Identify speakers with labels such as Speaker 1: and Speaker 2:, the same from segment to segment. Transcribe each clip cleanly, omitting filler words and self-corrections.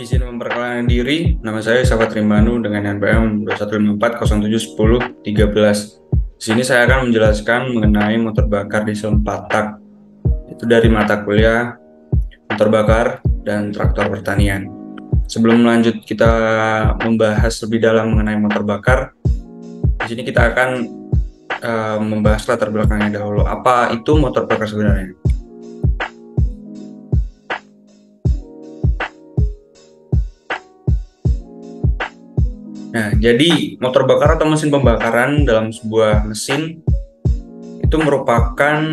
Speaker 1: Izin memperkenalkan diri, nama saya Sahabat Rimanu dengan NPM 2154071013. Di sini saya akan menjelaskan mengenai motor bakar diesel 4 tak. Itu dari mata kuliah motor bakar dan traktor pertanian. Sebelum lanjut kita membahas lebih dalam mengenai motor bakar, di sini kita akan membahas latar belakangnya dahulu. Apa itu motor bakar sebenarnya? Nah, jadi motor bakar atau mesin pembakaran dalam sebuah mesin itu merupakan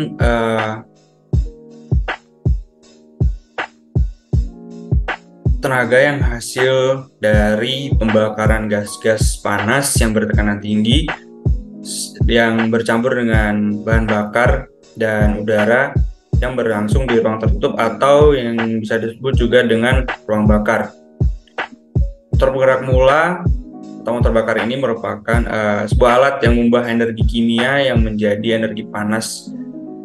Speaker 1: tenaga yang hasil dari pembakaran gas-gas panas yang bertekanan tinggi yang bercampur dengan bahan bakar dan udara yang berlangsung di ruang tertutup atau yang bisa disebut juga dengan ruang bakar. Motor bergerak mula atau motor bakar ini merupakan sebuah alat yang mengubah energi kimia yang menjadi energi panas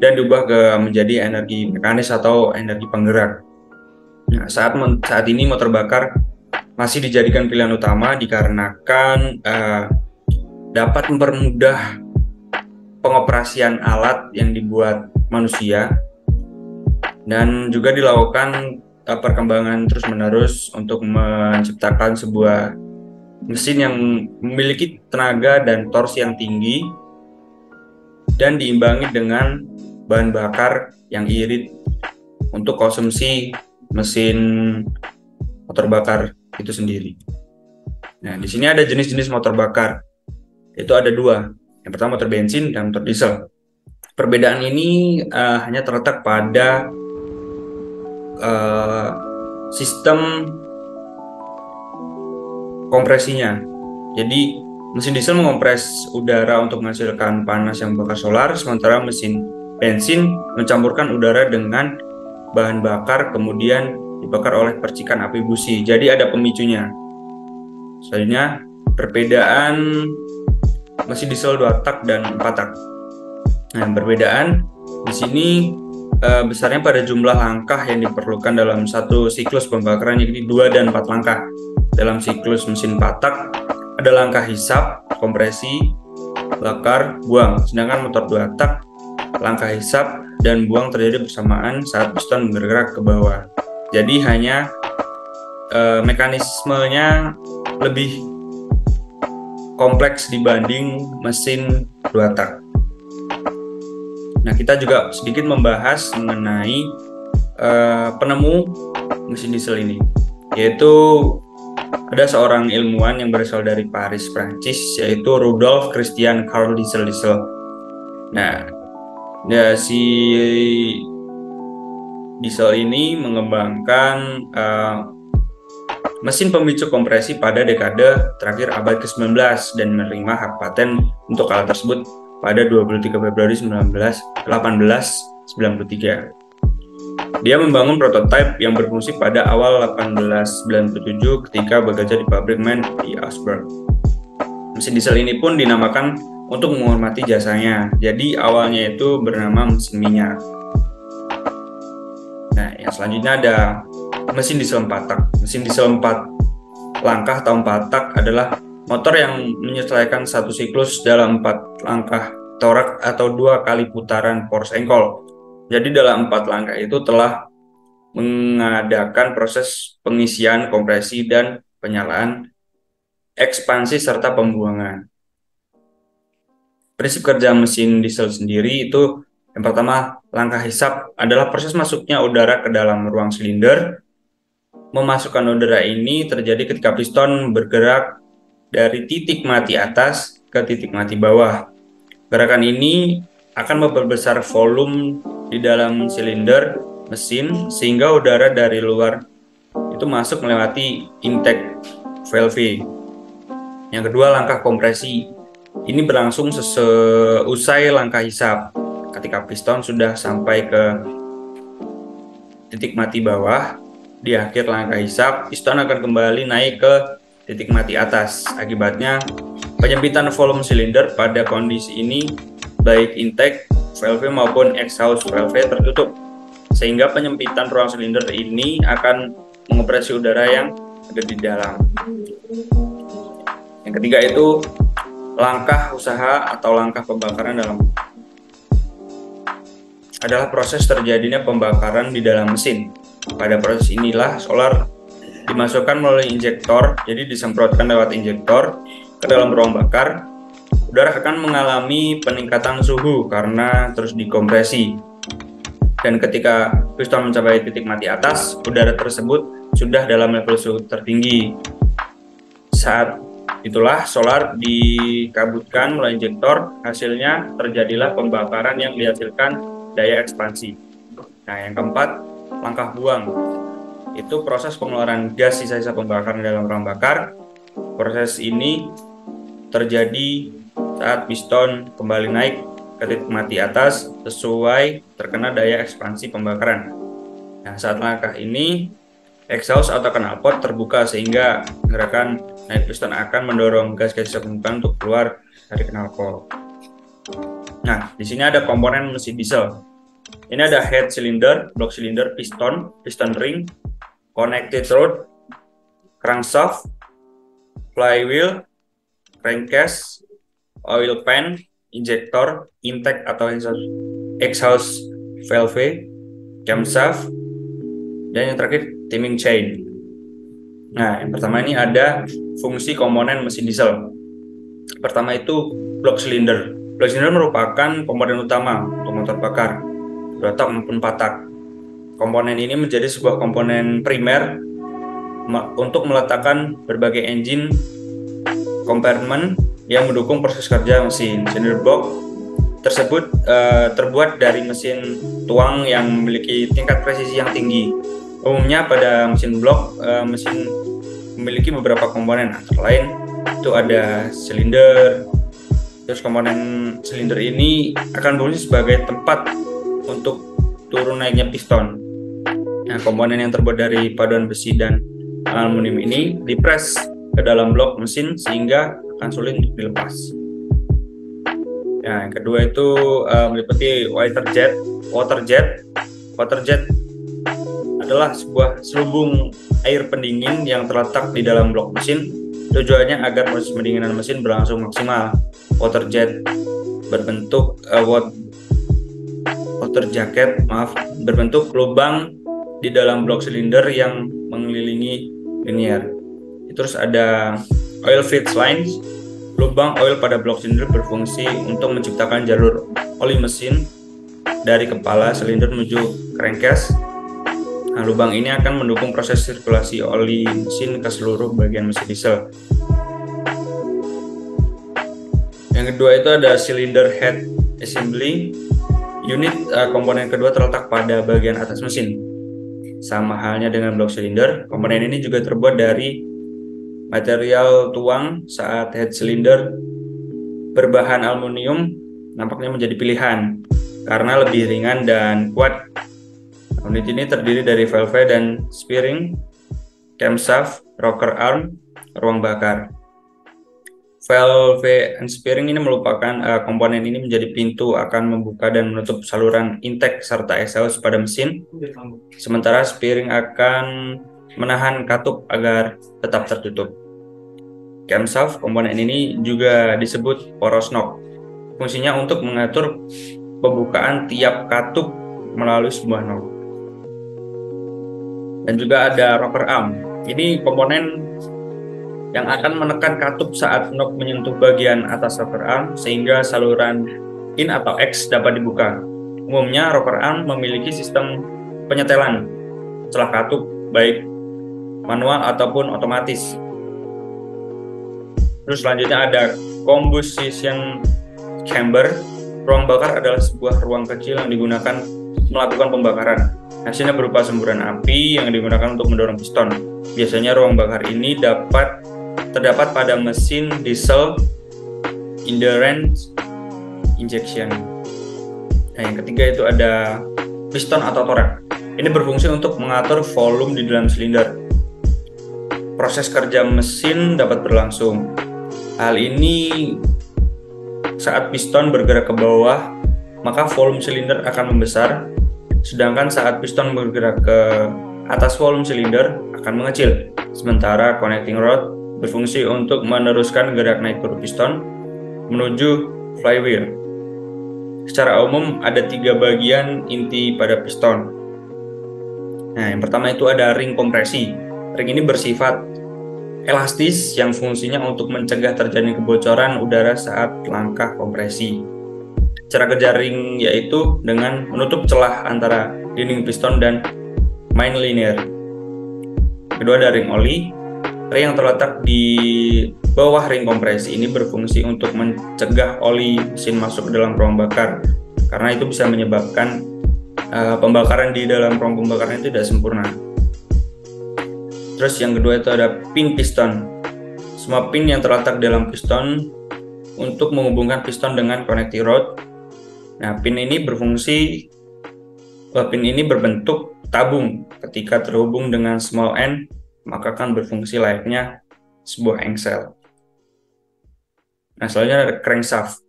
Speaker 1: dan diubah menjadi energi mekanis atau energi penggerak. Nah, saat ini motor bakar masih dijadikan pilihan utama dikarenakan dapat mempermudah pengoperasian alat yang dibuat manusia dan juga dilakukan perkembangan terus-menerus untuk menciptakan sebuah mesin yang memiliki tenaga dan torsi yang tinggi dan diimbangi dengan bahan bakar yang irit untuk konsumsi mesin motor bakar itu sendiri. Nah, di sini ada jenis-jenis motor bakar. Itu ada dua. Yang pertama motor bensin dan motor diesel. Perbedaan ini hanya terletak pada sistem kompresinya. Jadi mesin diesel mengompres udara untuk menghasilkan panas yang membakar solar, sementara mesin bensin mencampurkan udara dengan bahan bakar kemudian dibakar oleh percikan api busi. Jadi ada pemicunya. Selanjutnya perbedaan mesin diesel 2 tak dan 4 tak. Nah, perbedaan di sini besarnya pada jumlah langkah yang diperlukan dalam satu siklus pembakaran, yakni 2 dan 4 langkah. Dalam siklus mesin 4 tak ada langkah hisap, kompresi, bakar, buang. Sedangkan motor 2 tak langkah hisap dan buang terjadi bersamaan saat piston bergerak ke bawah. Jadi hanya mekanismenya lebih kompleks dibanding mesin 2 tak. Nah, kita juga sedikit membahas mengenai penemu mesin diesel ini, yaitu ada seorang ilmuwan yang berasal dari Paris, Prancis, yaitu Rudolf Christian Karl Diesel. Nah, si diesel ini mengembangkan mesin pemicu kompresi pada dekade terakhir abad ke-19 dan menerima hak paten untuk alat tersebut pada 23 Februari 1893. Dia membangun prototipe yang berfungsi pada awal 1897 ketika bekerja di pabrik MAN di Augsburg. Mesin diesel ini pun dinamakan untuk menghormati jasanya. Jadi awalnya itu bernama mesin minyak. Nah, yang selanjutnya ada mesin diesel 4 tak. Mesin diesel 4 langkah atau 4 tak adalah motor yang menyelesaikan satu siklus dalam 4 langkah torak atau 2 kali putaran force engkol. Jadi dalam 4 langkah itu telah mengadakan proses pengisian, kompresi, dan penyalaan, ekspansi, serta pembuangan. Prinsip kerja mesin diesel sendiri itu yang pertama, langkah hisap adalah proses masuknya udara ke dalam ruang silinder. Memasukkan udara ini terjadi ketika piston bergerak dari titik mati atas ke titik mati bawah. Gerakan ini akan memperbesar volume di dalam silinder mesin sehingga udara dari luar itu masuk melewati intake valve. Yang kedua, langkah kompresi. Ini berlangsung seusai langkah hisap. Ketika piston sudah sampai ke titik mati bawah, di akhir langkah hisap, piston akan kembali naik ke titik mati atas. Akibatnya, penyempitan volume silinder pada kondisi ini baik intake valve maupun exhaust valve tertutup, sehingga penyempitan ruang silinder ini akan mengoperasi udara yang ada di dalam. Yang ketiga itu langkah usaha atau langkah pembakaran adalah proses terjadinya pembakaran di dalam mesin. Pada proses inilah solar dimasukkan melalui injektor, jadi disemprotkan lewat injektor ke dalam ruang bakar. Udara akan mengalami peningkatan suhu karena terus dikompresi. Dan ketika piston mencapai titik mati atas, udara tersebut sudah dalam level suhu tertinggi. Saat itulah solar dikabutkan melalui injektor, hasilnya terjadilah pembakaran yang dihasilkan daya ekspansi. Nah, yang keempat, langkah buang. Itu proses pengeluaran gas sisa-sisa pembakaran dalam ruang bakar. Proses ini terjadi saat piston kembali naik ke titik mati atas sesuai terkena daya ekspansi pembakaran. Nah, saat langkah ini, exhaust atau knalpot terbuka sehingga gerakan naik piston akan mendorong gas-gas sisa pembakaran untuk keluar dari knalpot. Nah, di sini ada komponen mesin diesel. Ini ada head cylinder, block cylinder, piston ring, connected rod, crankshaft, flywheel, crankcase, oil pan, injektor, intake atau exhaust valve, camshaft, dan yang terakhir timing chain. Nah, yang pertama ini ada fungsi komponen mesin diesel. Pertama itu block cylinder. Block cylinder merupakan komponen utama untuk motor bakar, 2 tak maupun 4 tak. Komponen ini menjadi sebuah komponen primer untuk meletakkan berbagai engine compartment yang mendukung proses kerja mesin. Cylinder block tersebut terbuat dari mesin tuang yang memiliki tingkat presisi yang tinggi. Umumnya pada mesin blok, mesin memiliki beberapa komponen, antara lain itu ada silinder. Terus komponen silinder ini akan berfungsi sebagai tempat untuk turun naiknya piston. Nah, komponen yang terbuat dari paduan besi dan aluminium ini dipres ke dalam blok mesin sehingga akan sulit untuk dilepas. Nah, yang kedua itu meliputi water jet. Water jet adalah sebuah selubung air pendingin yang terletak di dalam blok mesin. Tujuannya agar proses pendinginan mesin berlangsung maksimal. Water jet berbentuk water jacket berbentuk lubang di dalam blok silinder yang mengelilingi linear. Terus ada oil feed lines. Lubang oil pada blok silinder berfungsi untuk menciptakan jalur oli mesin dari kepala silinder menuju crankcase. Nah, lubang ini akan mendukung proses sirkulasi oli mesin ke seluruh bagian mesin diesel. Yang kedua itu ada cylinder head assembly. Unit komponen kedua terletak pada bagian atas mesin. Sama halnya dengan blok silinder, komponen ini juga terbuat dari material tuang. Saat head cylinder berbahan aluminium nampaknya menjadi pilihan karena lebih ringan dan kuat. Unit ini terdiri dari valve dan steering, camshaft, rocker arm, ruang bakar. Valve and steering ini merupakan komponen ini menjadi pintu akan membuka dan menutup saluran intake serta exhaust pada mesin. Sementara steering akan menahan katup agar tetap tertutup. Camshaft, komponen ini juga disebut poros knob. Fungsinya untuk mengatur pembukaan tiap katup melalui sebuah knob. Dan juga ada rocker arm. Ini komponen yang akan menekan katup saat knob menyentuh bagian atas rocker arm sehingga saluran in atau X dapat dibuka. Umumnya rocker arm memiliki sistem penyetelan celah katup baik manual ataupun otomatis. Terus selanjutnya ada combustion chamber. Ruang bakar adalah sebuah ruang kecil yang digunakan melakukan pembakaran. Hasilnya berupa semburan api yang digunakan untuk mendorong piston. Biasanya ruang bakar ini terdapat pada mesin diesel endurance injection. Nah, yang ketiga itu ada piston atau torak. Ini berfungsi untuk mengatur volume di dalam silinder. Proses kerja mesin dapat berlangsung. Hal ini saat piston bergerak ke bawah, maka volume silinder akan membesar, sedangkan saat piston bergerak ke atas volume silinder akan mengecil. sementara connecting rod berfungsi untuk meneruskan gerak naik turun piston menuju flywheel. Secara umum ada 3 bagian inti pada piston. Nah, yang pertama itu ada ring kompresi. Ring ini bersifat elastis yang fungsinya untuk mencegah terjadinya kebocoran udara saat langkah kompresi. Cara kerja ring yaitu dengan menutup celah antara dinding piston dan main linear. Kedua ada ring oli. Ring yang terletak di bawah ring kompresi ini berfungsi untuk mencegah oli mesin masuk ke dalam ruang bakar, karena itu bisa menyebabkan pembakaran di dalam ruang pembakaran itu tidak sempurna. Terus yang kedua itu ada pin piston. Semua pin yang terletak dalam piston untuk menghubungkan piston dengan connecting rod. Nah, pin ini berbentuk tabung. Ketika terhubung dengan small end, maka akan berfungsi layaknya sebuah engsel. Nah, selanjutnya ada crankshaft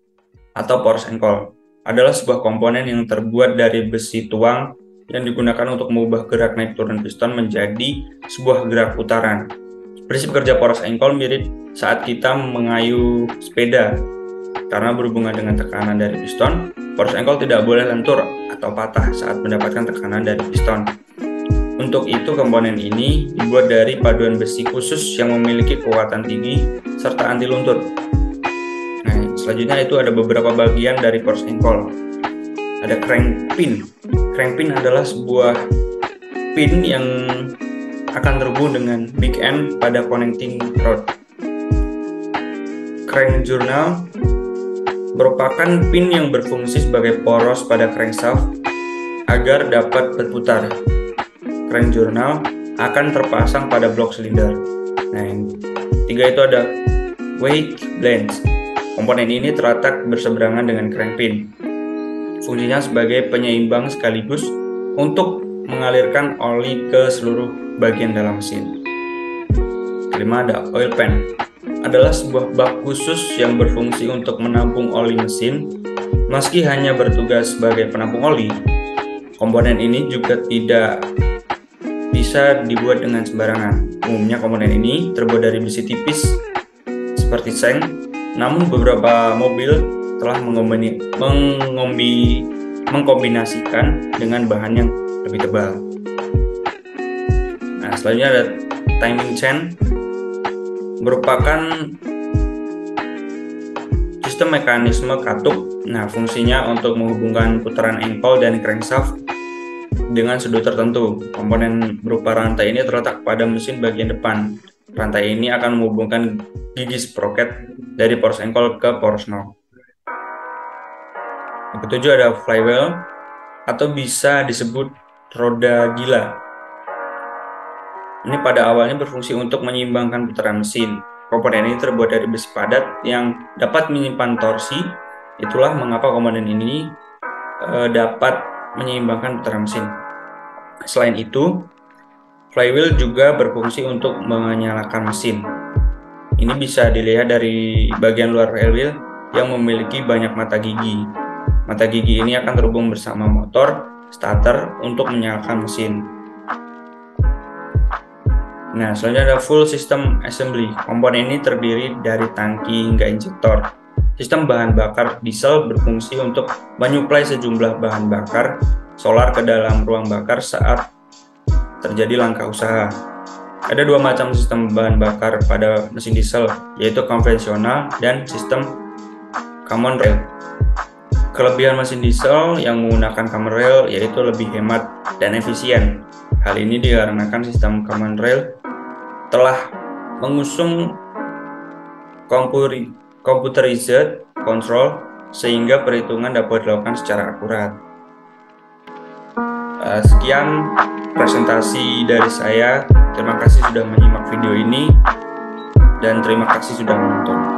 Speaker 1: atau force ankle. Adalah sebuah komponen yang terbuat dari besi tuang yang digunakan untuk mengubah gerak naik turun piston menjadi sebuah gerak putaran. Prinsip kerja force ankle mirip saat kita mengayuh sepeda. Karena berhubungan dengan tekanan dari piston, force ankle tidak boleh lentur atau patah saat mendapatkan tekanan dari piston. Untuk itu, komponen ini dibuat dari paduan besi khusus yang memiliki kekuatan tinggi serta anti luntur. Nah, selanjutnya itu ada beberapa bagian dari force ankle. Ada crank pin. Crank pin adalah sebuah pin yang akan terhubung dengan big end pada connecting rod. Crank journal merupakan pin yang berfungsi sebagai poros pada crankshaft agar dapat berputar. Crank journal akan terpasang pada blok silinder. Nah, yang tiga itu ada wake blades. Komponen ini terletak berseberangan dengan crank pin. Fungsinya sebagai penyeimbang sekaligus untuk mengalirkan oli ke seluruh bagian dalam mesin. Kelima ada oil pan. Adalah sebuah bak khusus yang berfungsi untuk menampung oli mesin. Meski hanya bertugas sebagai penampung oli, komponen ini juga tidak bisa dibuat dengan sembarangan. Umumnya komponen ini terbuat dari besi tipis seperti seng, namun beberapa mobil telah mengkombinasikan dengan bahan yang lebih tebal. Nah, selanjutnya ada timing chain, merupakan sistem mekanisme katup. Nah, fungsinya untuk menghubungkan putaran ankle dan crankshaft dengan sudut tertentu. Komponen berupa rantai ini terletak pada mesin bagian depan. Rantai ini akan menghubungkan gigi sprocket dari force ankle ke force knob. Yang ketujuh ada flywheel atau bisa disebut roda gila. Ini pada awalnya berfungsi untuk menyeimbangkan putaran mesin. Komponen ini terbuat dari besi padat yang dapat menyimpan torsi. Itulah mengapa komponen ini dapat menyeimbangkan putaran mesin. Selain itu, flywheel juga berfungsi untuk menyalakan mesin. Ini bisa dilihat dari bagian luar flywheel yang memiliki banyak mata gigi. Mata gigi ini akan terhubung bersama motor starter untuk menyalakan mesin. Nah, selanjutnya ada full system assembly. Komponen ini terdiri dari tangki hingga injektor. Sistem bahan bakar diesel berfungsi untuk menyuplai sejumlah bahan bakar solar ke dalam ruang bakar saat terjadi langkah usaha. Ada dua macam sistem bahan bakar pada mesin diesel, yaitu konvensional dan sistem common rail. Kelebihan mesin diesel yang menggunakan common rail yaitu lebih hemat dan efisien. Hal ini dikarenakan sistem common rail telah mengusung computerized control sehingga perhitungan dapat dilakukan secara akurat. Sekian presentasi dari saya. Terima kasih sudah menyimak video ini dan terima kasih sudah menonton.